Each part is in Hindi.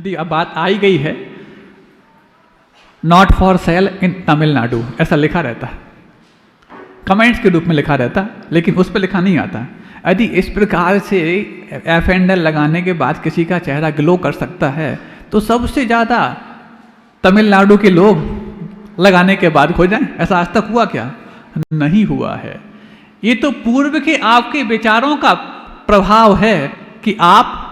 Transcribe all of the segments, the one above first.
यदि अब बात आई गई है, नॉट फॉर सेल इन तमिलनाडु ऐसा लिखा रहता है, कमेंट्स के रूप में लिखा रहता, लेकिन उस पर लिखा नहीं आता। यदि इस प्रकार से एफएंडल लगाने के बाद किसी का चेहरा ग्लो कर सकता है, तो सबसे ज़्यादा तमिलनाडु के लोग लगाने के बाद खो जाएं, ऐसा आज तक हुआ क्या? नहीं हुआ है। ये तो पूर्व के आपके विचारों का प्रभाव है कि आप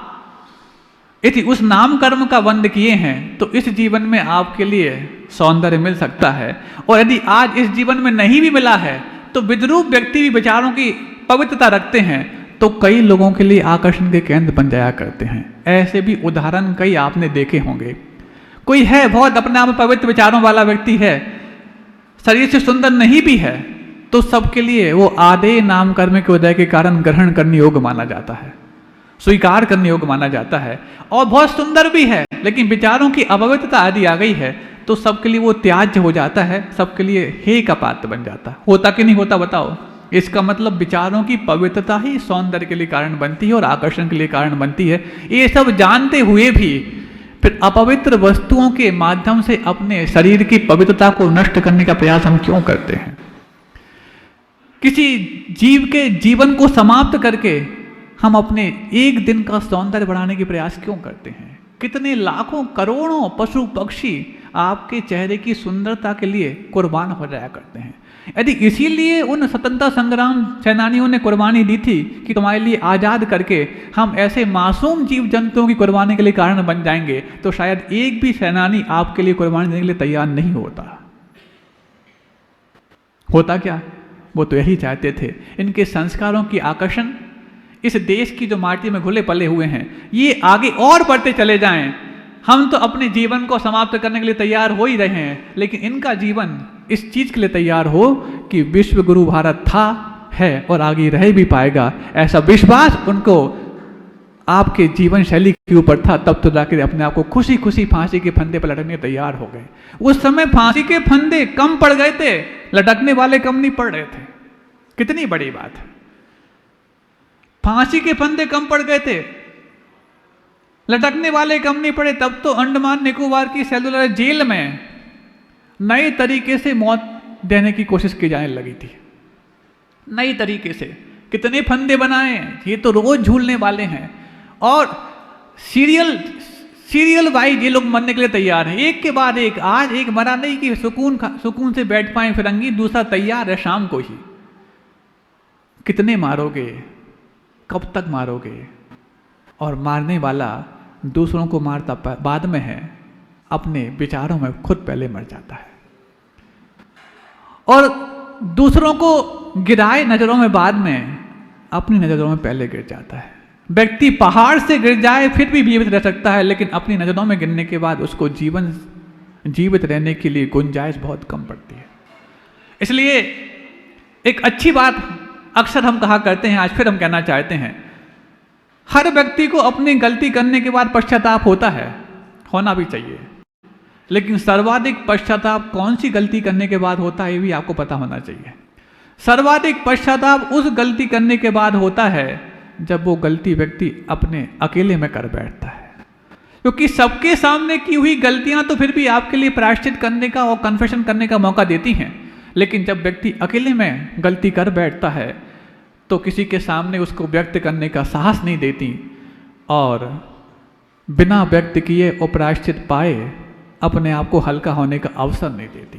यदि उस नाम कर्म का बंद किए हैं तो इस जीवन में आपके लिए सौंदर्य मिल सकता है, और यदि आज इस जीवन में नहीं भी मिला है तो विद्रूप व्यक्ति भी विचारों की पवित्रता रखते हैं तो कई लोगों के लिए आकर्षण के केंद्र बन जाया करते हैं। ऐसे भी उदाहरण कई आपने देखे होंगे। कोई है बहुत अपने आप में पवित्र विचारों वाला व्यक्ति है, शरीर से सुंदर नहीं भी है, तो सबके लिए वो आधे नाम कर्म के उदय के कारण ग्रहण करने योग्य माना जाता है, स्वीकार करने योग्य माना जाता है, और बहुत सुंदर भी है, लेकिन विचारों की अपवित्रता आदि आ गई है तो सबके लिए वो त्याज्य हो जाता है, सबके लिए हे का पात्र बन जाता है। होता कि नहीं होता बताओ? इसका मतलब विचारों की पवित्रता ही सौंदर्य के लिए कारण बनती है और आकर्षण के लिए कारण बनती है। ये सब जानते हुए भी फिर अपवित्र वस्तुओं के माध्यम से अपने शरीर की पवित्रता को नष्ट करने का प्रयास हम क्यों करते हैं? किसी जीव के जीवन को समाप्त करके हम अपने एक दिन का सौंदर्य बढ़ाने के प्रयास क्यों करते हैं? कितने लाखों करोड़ों पशु पक्षी आपके चेहरे की सुंदरता के लिए कुर्बान हो जाया करते हैं। यदि इसीलिए उन स्वतंत्रता संग्राम सेनानियों ने कुर्बानी दी थी कि तुम्हारे लिए आज़ाद करके हम ऐसे मासूम जीव जंतुओं की कुर्बानी के लिए कारण बन जाएंगे, तो शायद एक भी सेनानी आपके लिए कुर्बानी देने के लिए तैयार नहीं होता। होता क्या? वो तो यही चाहते थे इनके संस्कारों की आकर्षण इस देश की जो माटी में घुले पले हुए हैं ये आगे और बढ़ते चले जाएं। हम तो अपने जीवन को समाप्त करने के लिए तैयार हो ही रहे हैं, लेकिन इनका जीवन इस चीज के लिए तैयार हो कि विश्व गुरु भारत था, है और आगे रह भी पाएगा, ऐसा विश्वास उनको आपके जीवन शैली के ऊपर था। तब तो जाकर अपने आप को खुशी खुशी फांसी के फंदे पर लटकने तैयार हो गए। उस समय फांसी के फंदे कम पड़ गए थे, लटकने वाले कम नहीं पड़ रहे थे। कितनी बड़ी बात है, फांसी के फंदे कम पड़ गए थे, लटकने वाले कम नहीं पड़े। तब तो अंडमान निकोबार की सेलुलर जेल में नए तरीके से मौत देने की कोशिश की जाने लगी थी। नए तरीके से कितने फंदे बनाए, ये तो रोज झूलने वाले हैं, और सीरियल वाइज ये लोग मरने के लिए तैयार हैं, एक के बाद एक। आज एक मरा नहीं कि सुकून से बैठ पाए फिरंगी, दूसरा तैयार है शाम को ही। कितने मारोगे, कब तक मारोगे? और मारने वाला दूसरों को मारता बाद में है, अपने विचारों में खुद पहले मर जाता है, और दूसरों को गिराए नजरों में बाद में अपनी नजरों में पहले गिर जाता है। व्यक्ति पहाड़ से गिर जाए फिर भी जीवित रह सकता है, लेकिन अपनी नजरों में गिरने के बाद उसको जीवित रहने के लिए गुंजाइश बहुत कम पड़ती है। इसलिए एक अच्छी बात अक्सर हम कहा करते हैं, आज फिर हम कहना चाहते हैं, हर व्यक्ति को अपनी गलती करने के बाद पश्चाताप होता है, होना भी चाहिए, लेकिन सर्वाधिक पश्चाताप कौन सी गलती करने के बाद होता है ये भी आपको पता होना चाहिए। सर्वाधिक पश्चाताप उस गलती करने के बाद होता है जब वो गलती व्यक्ति अपने अकेले में कर बैठता है, क्योंकि सबके सामने की हुई गलतियां तो फिर भी आपके लिए प्रायश्चित करने का और कन्फेशन करने का मौका देती हैं, लेकिन जब व्यक्ति अकेले में गलती कर बैठता है तो किसी के सामने उसको व्यक्त करने का साहस नहीं देती, और बिना व्यक्त किए और प्रायश्चित पाए अपने आप को हल्का होने का अवसर नहीं देती।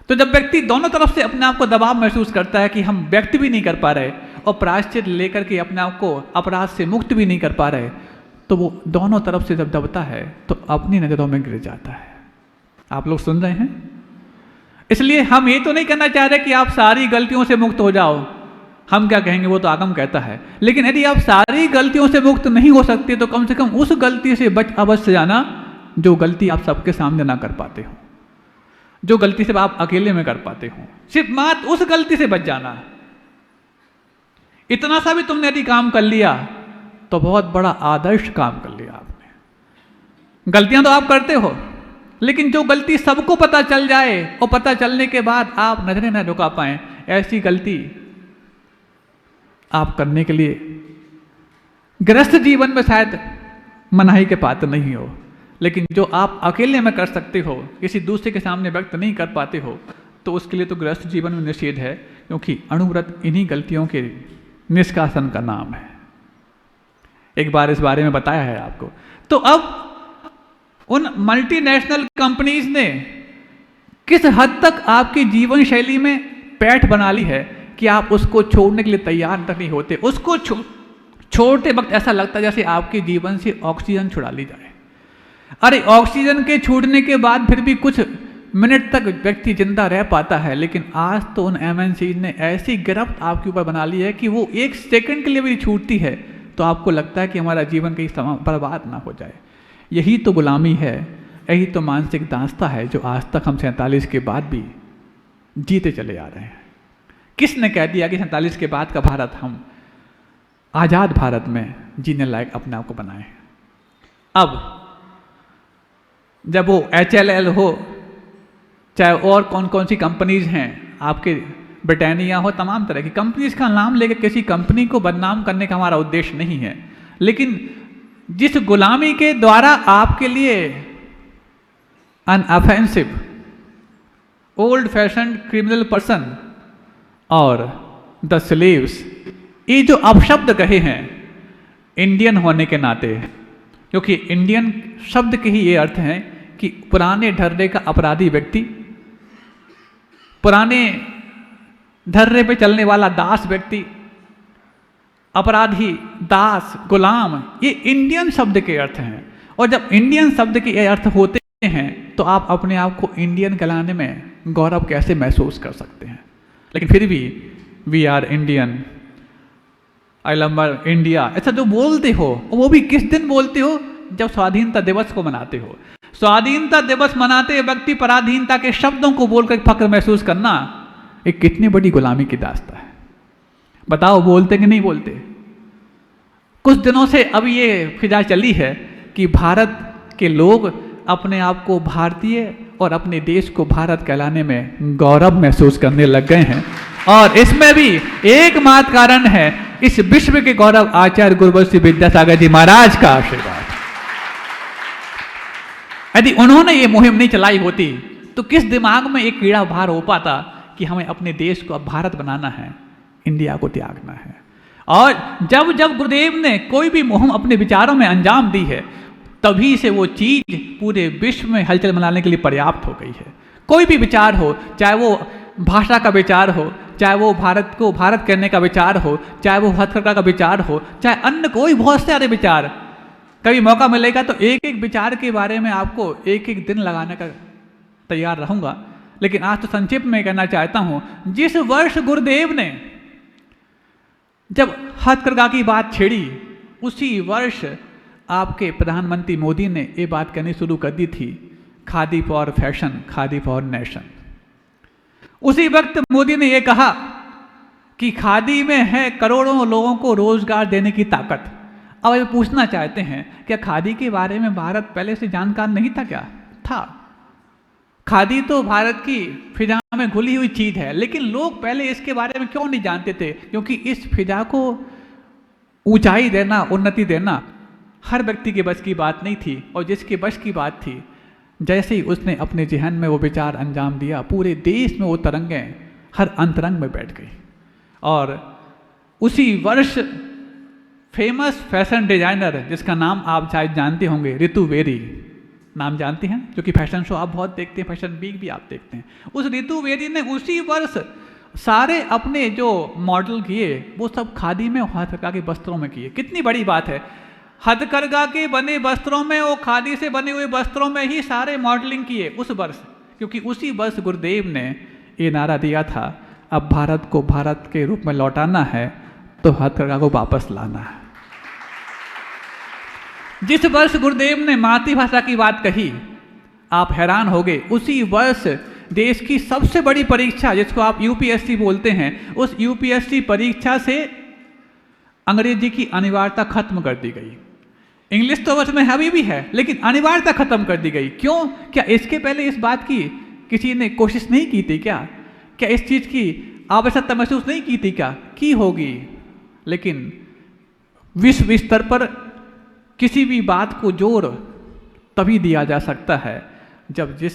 तो जब व्यक्ति दोनों तरफ से अपने आप को दबाव महसूस करता है कि हम व्यक्त भी नहीं कर पा रहे और प्रायश्चित लेकर के अपने आप को अपराध से मुक्त भी नहीं कर पा रहे, तो वो दोनों तरफ से जब दबता है तो अपनी नज़रों में गिर जाता है। आप लोग सुन रहे हैं? इसलिए हम ये तो नहीं कहना चाह रहे कि आप सारी गलतियों से मुक्त हो जाओ, हम क्या कहेंगे वो तो आगम कहता है, लेकिन यदि आप सारी गलतियों से मुक्त नहीं हो सकते तो कम से कम उस गलती से बच अवश्य जाना जो गलती आप सबके सामने ना कर पाते हो, जो गलती से आप अकेले में कर पाते हो। सिर्फ मात्र उस गलती से बच जाना। इतना सा भी तुमने यदि काम कर लिया तो बहुत बड़ा आदर्श काम कर लिया आपने। गलतियां तो आप करते हो, लेकिन जो गलती सबको पता चल जाए और पता चलने के बाद आप नजरें न झुका पाए, ऐसी गलती आप करने के लिए गृहस्थ जीवन में शायद मनाही के पात्र नहीं हो, लेकिन जो आप अकेले में कर सकते हो, किसी दूसरे के सामने व्यक्त नहीं कर पाते हो, तो उसके लिए तो गृहस्थ जीवन में निषेध है, क्योंकि अणुव्रत इन्हीं गलतियों के निष्कासन का नाम है। एक बार इस बारे में बताया है आपको। तो अब उन मल्टीनेशनल कंपनीज ने किस हद तक आपकी जीवन शैली में पैठ बना ली है कि आप उसको छोड़ने के लिए तैयार नहीं होते। उसको छोड़ते वक्त ऐसा लगता है जैसे आपके जीवन से ऑक्सीजन छुड़ा ली जाए। अरे ऑक्सीजन के छूटने के बाद फिर भी कुछ मिनट तक व्यक्ति जिंदा रह पाता है, लेकिन आज तो उन एमएनसीज ने ऐसी गिरफ्त आपके ऊपर बना ली है कि वो एक सेकंड के लिए भी छूटती है तो आपको लगता है कि हमारा जीवन कहीं बर्बाद ना हो जाए। यही तो गुलामी है, यही तो मानसिक दास्ता है जो आज तक हम 47 के बाद भी जीते चले आ रहे हैं। किसने कह दिया कि 47 के बाद का भारत हम आज़ाद भारत में जीने लायक अपने आप को बनाए? अब जब वो HLL हो, चाहे और कौन कौन सी कंपनीज हैं आपके, ब्रिटानिया हो, तमाम तरह की कंपनीज का नाम लेकर किसी कंपनी को बदनाम करने का हमारा उद्देश्य नहीं है, लेकिन जिस गुलामी के द्वारा आपके लिए अनऑफेंसिव, ओल्ड फैशन क्रिमिनल पर्सन और द स्लेव्स, ये जो अपशब्द कहे हैं इंडियन होने के नाते, क्योंकि इंडियन शब्द के ही ये अर्थ है कि पुराने ढर्रे का अपराधी व्यक्ति, पुराने ढर्रे पे चलने वाला दास व्यक्ति, अपराधी, दास, गुलाम, ये इंडियन शब्द के अर्थ हैं। और जब इंडियन शब्द के ये अर्थ होते हैं तो आप अपने आप को इंडियन कहलाने में गौरव कैसे महसूस कर सकते हैं? लेकिन फिर भी we are Indian, I love India, ऐसा जो बोलते हो, वो भी किस दिन बोलते हो? जब स्वाधीनता दिवस को मनाते हो। स्वाधीनता दिवस मनाते व्यक्ति पराधीनता के शब्दों को बोलकर फक्र महसूस करना, एक कितनी बड़ी गुलामी की दास्तां है। बताओ, बोलते कि नहीं बोलते? कुछ दिनों से अब ये फिजा चली है कि भारत के लोग अपने आप को भारतीय और अपने देश को भारत कहलाने में गौरव महसूस करने लग गए हैं। और इसमें भी एकमात्र कारण है इस विश्व के गौरव आचार्य गुरुवंशी विद्यासागर जी महाराज का आशीर्वाद। यदि उन्होंने ये मुहिम नहीं चलाई होती तो किस दिमाग में एक कीड़ा भार हो पाता कि हमें अपने देश को अब भारत बनाना है, इंडिया को त्यागना है। और जब जब गुरुदेव ने कोई भी मुहिम अपने विचारों में अंजाम दी है, तभी से वो चीज पूरे विश्व में हलचल मनाने के लिए पर्याप्त हो गई है। कोई भी विचार हो, चाहे वो भाषा का विचार हो, चाहे वो भारत को भारत करने का विचार हो, चाहे वो हथकरघा का विचार हो, चाहे अन्य कोई बहुत सारे विचार, कभी मौका मिलेगा तो एक एक विचार के बारे में आपको एक एक दिन लगाने का तैयार रहूंगा। लेकिन आज तो संक्षिप्त में कहना चाहता हूं, जिस वर्ष गुरुदेव ने जब हथकरघा की बात छेड़ी, उसी वर्ष आपके प्रधानमंत्री मोदी ने ये बात कहनी शुरू कर दी थी, khadi for fashion, khadi for nation. उसी वक्त मोदी ने यह कहा कि खादी में है करोड़ों लोगों को रोजगार देने की ताकत। अब ये पूछना चाहते हैं, क्या खादी के बारे में भारत पहले से जानकार नहीं था? क्या था? खादी तो भारत की फिजा में घुली हुई चीज है, लेकिन लोग पहले इसके बारे में क्यों नहीं जानते थे? क्योंकि इस फिजा को ऊंचाई देना, उन्नति देना हर व्यक्ति के बस की बात नहीं थी। और जिसके बस की बात थी, जैसे ही उसने अपने जहन में वो विचार अंजाम दिया, पूरे देश में वो तरंगें हर अंतरंग में बैठ गई। और उसी वर्ष फेमस फैशन डिजाइनर, जिसका नाम आप शायद जानते होंगे, ऋतु बेरी, नाम जानते हैं, क्योंकि फैशन शो आप बहुत देखते हैं, फैशन वीक भी आप देखते हैं। उस ऋतु बेरी ने उसी वर्ष सारे अपने जो मॉडल किए वो सब खादी में, हथकरघा के वस्त्रों में किए। कितनी बड़ी बात है! हथकरघा के बने वस्त्रों में, वो खादी से बने हुए वस्त्रों में ही सारे मॉडलिंग किए उस वर्ष, क्योंकि उसी वर्ष गुरुदेव ने ये नारा दिया था, अब भारत को भारत के रूप में लौटाना है तो हथकरघा को वापस लाना है। जिस वर्ष गुरुदेव ने मातृभाषा की बात कही, आप हैरान हो गए। उसी वर्ष देश की सबसे बड़ी परीक्षा, जिसको आप यूपीएससी बोलते हैं, उस यूपीएससी परीक्षा से अंग्रेजी की अनिवार्यता खत्म कर दी गई। इंग्लिश तो उसमें अभी भी है, लेकिन अनिवार्यता खत्म कर दी गई। क्यों? क्या इसके पहले इस बात की किसी ने कोशिश नहीं की थी? क्या इस चीज की आवश्यकता महसूस नहीं की थी? क्या की होगी? लेकिन विश्व स्तर पर किसी भी बात को जोर तभी दिया जा सकता है जब जिस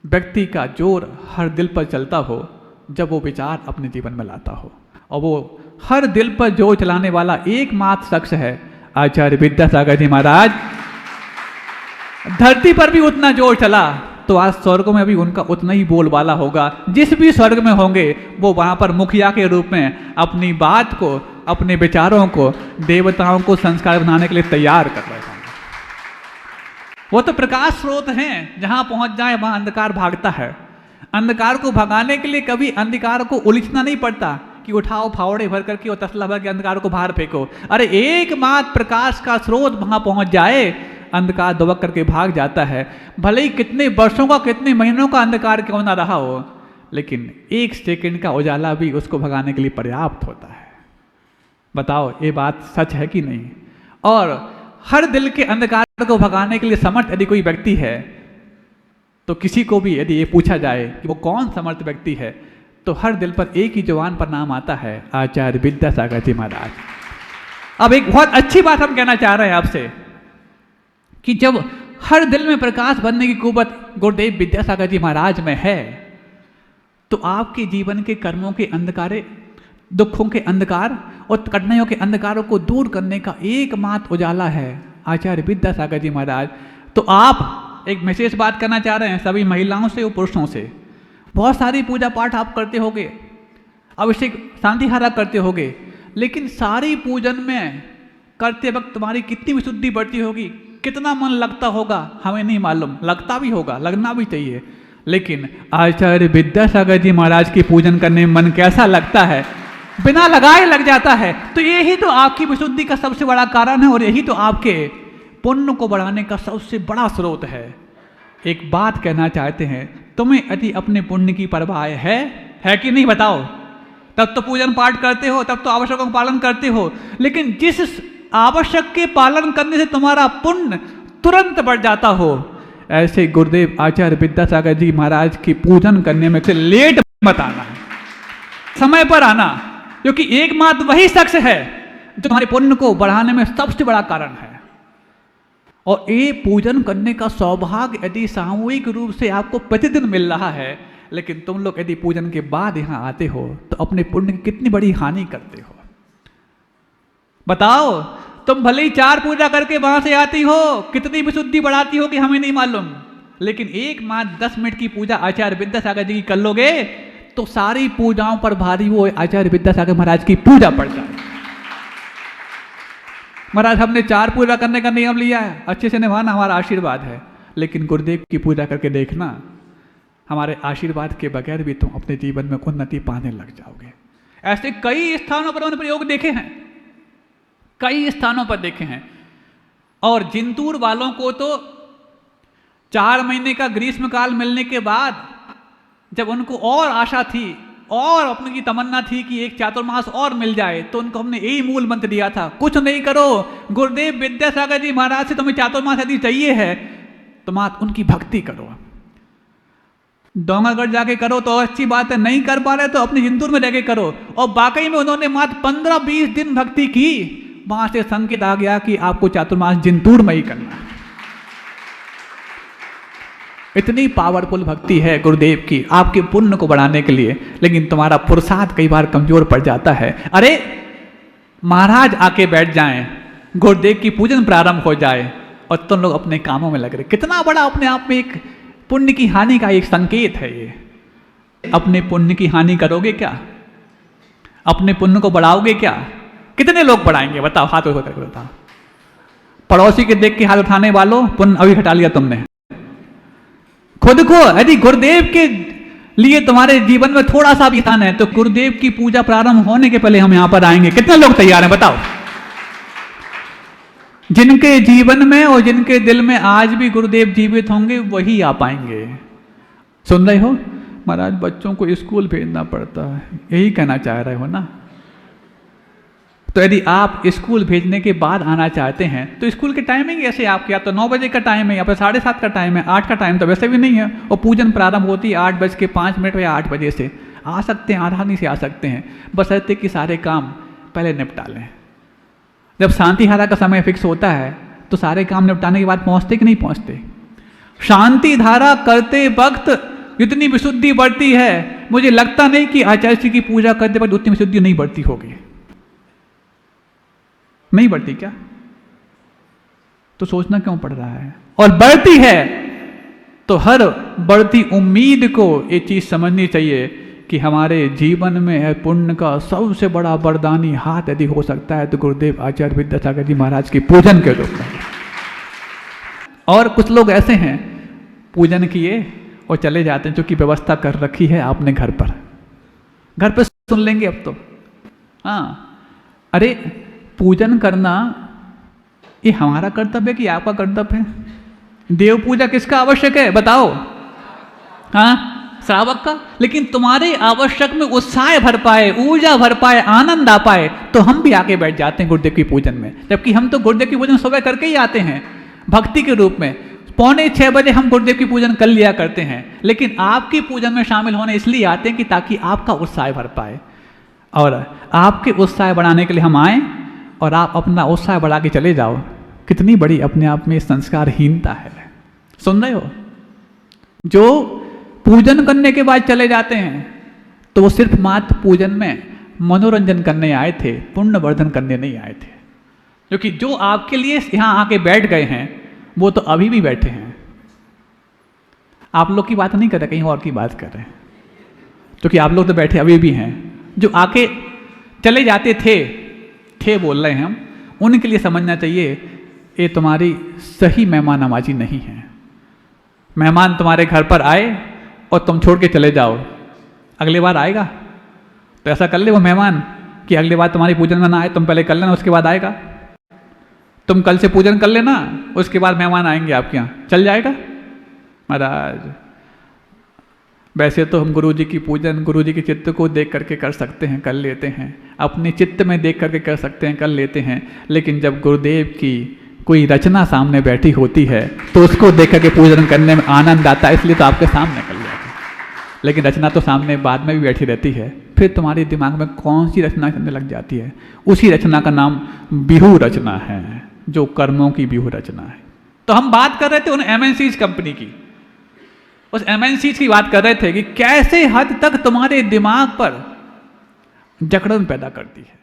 व्यक्ति का जोर हर दिल पर चलता हो, जब वो विचार अपने जीवन में लाता हो। और वो हर दिल पर जोर चलाने वाला एकमात्र शख्स है आचार्य विद्यासागर जी महाराज। धरती पर भी उतना जोर चला तो आज स्वर्ग में भी उनका उतना ही बोलबाला होगा। जिस भी स्वर्ग में होंगे वो वहाँ पर मुखिया के रूप में अपनी बात को, अपने विचारों को, देवताओं को संस्कार बनाने के लिए तैयार कर रहे होंगे। वो तो प्रकाश स्रोत हैं, जहाँ पहुँच जाए वहाँ अंधकार भागता है। अंधकार को भगाने के लिए कभी अंधकार को उलझना नहीं पड़ता कि उठाओ फावड़े भर करके और तसला भर के अंधकार को बाहर फेंको। अरे एकमात्र प्रकाश का स्रोत वहाँ पहुँच जाए, अंधकार दबक करके भाग जाता है। भले ही कितने वर्षों का, कितने महीनों का अंधकार क्यों ना रहा हो, लेकिन एक सेकंड का उजाला भी उसको भगाने के लिए पर्याप्त होता है। बताओ ये बात सच है कि नहीं? और हर दिल के अंधकार को भगाने के लिए समर्थ यदि कोई व्यक्ति है, तो किसी को भी यदि ये पूछा जाए कि वो कौन समर्थ व्यक्ति है, तो हर दिल पर एक ही जवान पर नाम आता है, आचार्य विद्यासागर जी महाराज। अब एक बहुत अच्छी बात हम कहना चाह रहे हैं आपसे कि जब हर दिल में प्रकाश भरने की कुवत गुरुदेव विद्यासागर जी महाराज में है, तो आपके जीवन के कर्मों के अंधकारे, दुखों के अंधकार और कठिनाइयों के अंधकारों को दूर करने का एकमात्र उजाला है आचार्य विद्यासागर जी महाराज। तो आप एक विशेष बात करना चाह रहे हैं सभी महिलाओं से और पुरुषों से। बहुत सारी पूजा पाठ आप करते होगे, अभिषेक शांतिहारा करते होगे, लेकिन सारी पूजन में करते वक्त तुम्हारी कितनी विशुद्धि बढ़ती होगी, कितना मन लगता होगा हमें नहीं मालूम। लगता भी होगा, लगना भी चाहिए, लेकिन आचार्य विद्यासागर जी महाराज की पूजन करने में मन कैसा लगता है, बिना लगाए लग जाता है। तो यही तो आपकी विशुद्धि का सबसे बड़ा कारण है और यही तो आपके पुण्य को बढ़ाने का सबसे बड़ा स्रोत है। एक बात कहना चाहते हैं, तुम्हें यदि अपने पुण्य की परवाह है कि नहीं बताओ? तब तो पूजन पाठ करते हो, तब तो आवश्यकों का पालन करते हो, लेकिन जिस आवश्यक के पालन करने से तुम्हारा पुण्य तुरंत बढ़ जाता हो, ऐसे गुरुदेव आचार्य विद्यासागर जी महाराज की पूजन करने में से लेट मत आना, समय पर आना, क्योंकि एकमात्र वही शख्स है जो तुम्हारे पुण्य को बढ़ाने में सबसे बड़ा कारण है। और ये पूजन करने का सौभाग्य यदि सामूहिक रूप से आपको प्रतिदिन मिल रहा है, लेकिन तुम लोग यदि पूजन के बाद यहाँ आते हो तो अपने पुण्य की कितनी बड़ी हानि करते हो। बताओ, तुम भले ही 4 पूजा करके वहां से आती हो, कितनी विशुद्धि बढ़ाती हो कि हमें नहीं मालूम, लेकिन एक मात्र 10 मिनट की पूजा आचार्य विद्यासागर जी की कर लोगे तो सारी पूजाओं पर भारी वो आचार्य विद्यासागर महाराज की पूजा पड़ जाए। महाराज हमने 4 पूजा करने का नियम लिया है, अच्छे से निभाना हमारा आशीर्वाद है, लेकिन गुरुदेव की पूजा करके देखना, हमारे आशीर्वाद के बगैर भी तुम अपने जीवन में उन्नति पाने लग जाओगे। ऐसे कई स्थानों पर उन्होंने प्रयोग देखे हैं, कई स्थानों पर देखे हैं। और जिंतूर वालों को तो 4 महीने का ग्रीष्मकाल मिलने के बाद जब उनको और आशा थी और अपने की तमन्ना थी कि एक चातुर्मास और मिल जाए, तो उनको हमने यही मूल मंत्र दिया था, कुछ नहीं करो, गुरुदेव विद्यासागर जी महाराज से तुम्हें चातुर्मास यदि चाहिए है तो मात्र उनकी भक्ति करो। डोंगरगढ़ जाके करो तो अच्छी बात है, नहीं कर पा रहे तो अपने जिंतूर में रह के करो। और वाकई में उन्होंने मात्र 15-20 दिन भक्ति की, वहां से संकेत आ गया कि आपको चातुर्मास जिंतूर में ही करना है। इतनी पावरफुल भक्ति है गुरुदेव की आपके पुण्य को बढ़ाने के लिए, लेकिन तुम्हारा पुरुषार्थ कई बार कमजोर पड़ जाता है। अरे महाराज आके बैठ जाएं, गुरुदेव की पूजन प्रारंभ हो जाए और तुम लोग अपने कामों में लग रहे, कितना बड़ा अपने आप में एक पुण्य की हानि का एक संकेत है ये। अपने पुण्य की हानि करोगे क्या? अपने पुण्य को बढ़ाओगे क्या? कितने लोग बढ़ाएंगे बताओ? हाथ उठा करके बताओ। पड़ोसी के देख के हाथ उठाने वालों, पुण्य अभी हटा लिया तुमने। खुद को यदि गुरुदेव के लिए तुम्हारे जीवन में थोड़ा सा भी स्थान है तो गुरुदेव की पूजा प्रारंभ होने के पहले हम यहां पर आएंगे। कितने लोग तैयार हैं बताओ? जिनके जीवन में और जिनके दिल में आज भी गुरुदेव जीवित होंगे वही आ पाएंगे। सुन रहे हो? महाराज बच्चों को स्कूल भेजना पड़ता है, यही कहना चाह रहे हो ना? तो यदि आप स्कूल भेजने के बाद आना चाहते हैं तो स्कूल की टाइमिंग ऐसे आपके, या तो 9 बजे का टाइम है या फिर 7:30 का टाइम है, 8 का टाइम तो वैसे भी नहीं है। और पूजन प्रारंभ होती है 8:05 या 8 बजे से। आ सकते हैं, आसानी से आ सकते हैं, बशर्ते कि सारे काम पहले निपटा लें। जब शांतिहारा का समय फिक्स होता है तो सारे काम निपटाने के बाद पहुंचते कि नहीं पहुंचते? शांति धारा करते वक्त जितनी विशुद्धि बढ़ती है, मुझे लगता नहीं कि आचार्य जी की पूजा करते वक्त उतनी विशुद्धि नहीं बढ़ती होगी। नहीं बढ़ती क्या? तो सोचना क्यों पड़ रहा है? और बढ़ती है तो हर बढ़ती उम्मीद को ये चीज समझनी चाहिए कि हमारे जीवन में है पुण्य का सबसे बड़ा वरदानी हाथ यदि हो सकता है तो गुरुदेव आचार्य विद्यासागर जी महाराज की पूजन के रूप में। और कुछ लोग ऐसे हैं पूजन किए और चले जाते हैं, जो कि व्यवस्था कर रखी है आपने घर पर सुन लेंगे अब तो। हाँ, अरे पूजन करना ये हमारा कर्तव्य है कि आपका कर्तव्य है? देव पूजा किसका आवश्यक है बताओ? हाँ, श्रावक का। लेकिन तुम्हारे आवश्यक में उत्साह भर पाए, ऊर्जा भर पाए, आनंद आ पाए तो हम भी आके बैठ जाते हैं गुरुदेव की पूजन में। जबकि हम तो गुरुदेव की पूजन सुबह करके ही आते हैं भक्ति के रूप में। 5:45 बजे हम गुरुदेव की पूजन कर लिया करते हैं, लेकिन आपकी पूजन में शामिल होने इसलिए आते हैं कि ताकि आपका उत्साह भर पाए। और आपके उत्साह बढ़ाने के लिए हम आए और आप अपना उत्साह बढ़ा के चले जाओ। कितनी बड़ी अपने आप में संस्कारहीनता है। सुन रहे हो? जो पूजन करने के बाद चले जाते हैं तो वो सिर्फ मात्र पूजन में मनोरंजन करने आए थे, पुण्यवर्धन करने नहीं आए थे। क्योंकि जो आपके लिए यहाँ आके बैठ गए हैं वो तो अभी भी बैठे हैं। आप लोग की बात नहीं कर रहे, कहीं और की बात कर रहे हैं, क्योंकि आप लोग तो बैठे अभी भी हैं। जो आके चले जाते थे बोल रहे हैं हम, उनके लिए समझना चाहिए ये तुम्हारी सही मेहमान नवाजी नहीं है। मेहमान तुम्हारे घर पर आए और तुम छोड़ के चले जाओ, अगली बार आएगा? तो ऐसा कर ले वो मेहमान कि अगली बार तुम्हारी पूजन में ना आए, तुम पहले कर लेना उसके बाद आएगा। तुम कल से पूजन कर लेना, उसके बाद मेहमान आएंगे आपके यहाँ, चल जाएगा? महाराज वैसे तो हम गुरु जी की पूजन गुरु जी के चित्त को देख करके कर सकते हैं, कर लेते हैं, अपने चित्त में देख करके कर सकते हैं, कर लेते हैं। लेकिन जब गुरुदेव की कोई रचना सामने बैठी होती है तो उसको देख करके पूजन करने में आनंद आता है, इसलिए तो आपके सामने कर लिया। लेकिन रचना तो सामने बाद में भी बैठी रहती है, फिर तुम्हारे दिमाग में कौन सी रचना करने लग जाती है? उसी रचना का नाम बिहू रचना है, जो कर्मों की बिहू रचना है। तो हम बात कर रहे थे उन एमएनसीज कंपनी की, उस एमएनसीज की बात कर रहे थे कि कैसे हद तक तुम्हारे दिमाग पर जकड़न पैदा करती है।